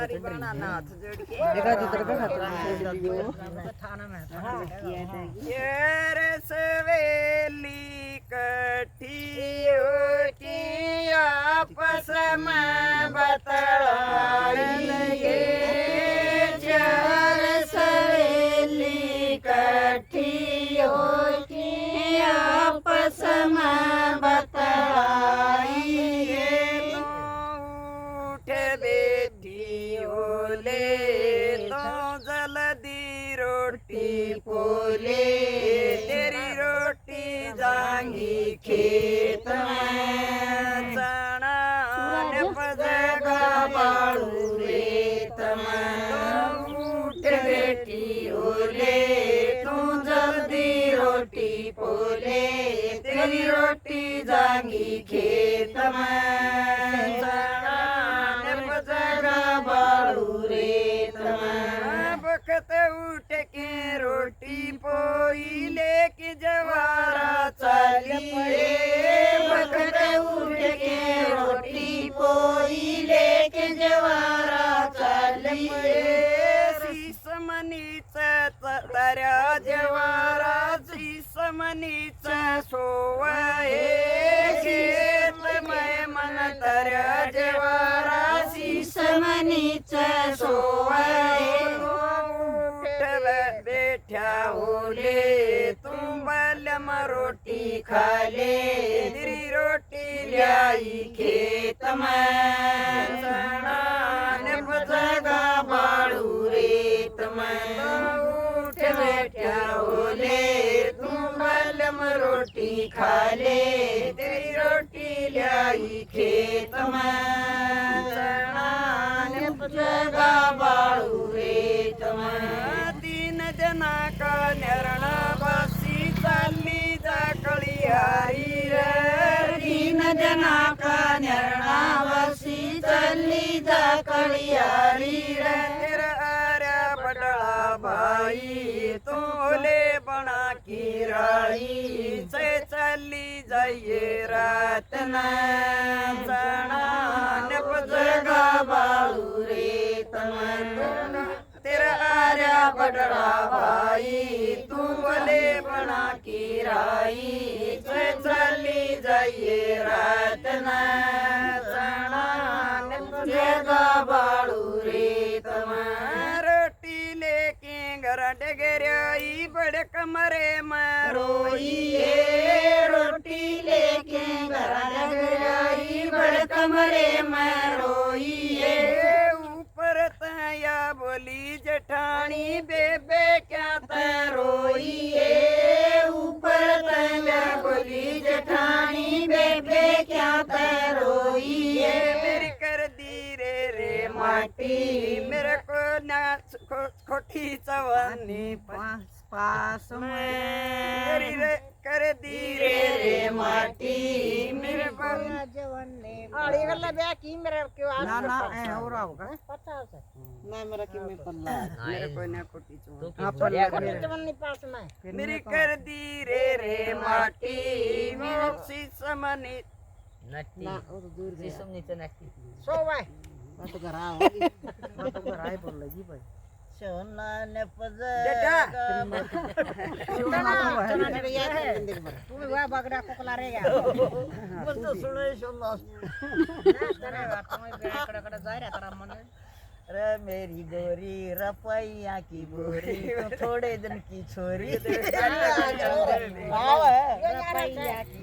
हमारी बनाना हाथ जोड़ के ये रे सवेली कठी होती आपस में बतलाइए चार सवेली कठी होती आपस में बतलाइए उठ बेटी ओले तो जल्दी रोटी पोले तेरी रोटी जाएंगी खेत में चना ने पजेगा बाड़ू रेत में उठ बेटी ओले तू जल्दी रोटी पोले तेरी रोटी जाएंगी खेत में चना ने पजेगा बाड़ू रेत में बखत उठ के रोटी पोई लेके जवारा चलिए बखत उठ के रोटी पोई लेके जवारा चलिए शीसमनीचा ताऱ्या जवारा शीसमनीचा सोवाये शेत मै मन ताऱ्या जवारा शीसमनीचा सोवाये बैठा ओले तुम बलम रोटी खाले तेरी रोटी लाई खेत में चना ने पजेगा बाड़ू रेत में उठ बैठा ओले तुम बलम रोटी खाले तेरी रोटी लाई खेत में चना ने पजेगा बाड़ू रेत में जना का नरणा बसी चाली जाकळी हारी रे तीन जना का नरणा बसी चाली जाकळी हारी रे तेरा आर्या बडळा भाई तोले बना की राई से चली जाइए रात न चना ने पजेगा बाळू रेत में तेरा आर्या बडड़ा भाई तू बोले बना की राई से चली जाइए रात न चना ने पजेगा बाड़ू रेत में रोटी लेके घर डगरियाई बड़ कमरे में रोइए रोटी लेके घर डगरियाई बड़ कमरे में रोइए या बोली जठानी बेबे क्या तरोइए ऊपर तया बोली जठानी बेबे क्या तरोइए मेरी कर दी रे माटी मेरे को ना खोटी चवनी पास में रे कर दी रे माटी मेरे को जवने आड़ी गल्ला बे की मेरे को ना ना ए और आओगा 50 ना मेरा की में पल्ला मेरे को ना खोटी चवनी जवनी पास में मेरी कर दी रे माटी मोक्षी समनी नट्टी ना वो दूर से समनीचे नट्टी सो भाई मैं तो घर आओगी मैं तो घर आए बोल लगी भाई सोना ने पजेगा सोना ने रिया तू वा बगड़ा कोकला रे या बोल तो सुनो सोना ना तुम्हें बेकड़ा कड़ा जा रहा तारा मन रे मेरी गोरी रपैया की बोरी तो थोड़े दिन की छोरी रपैया की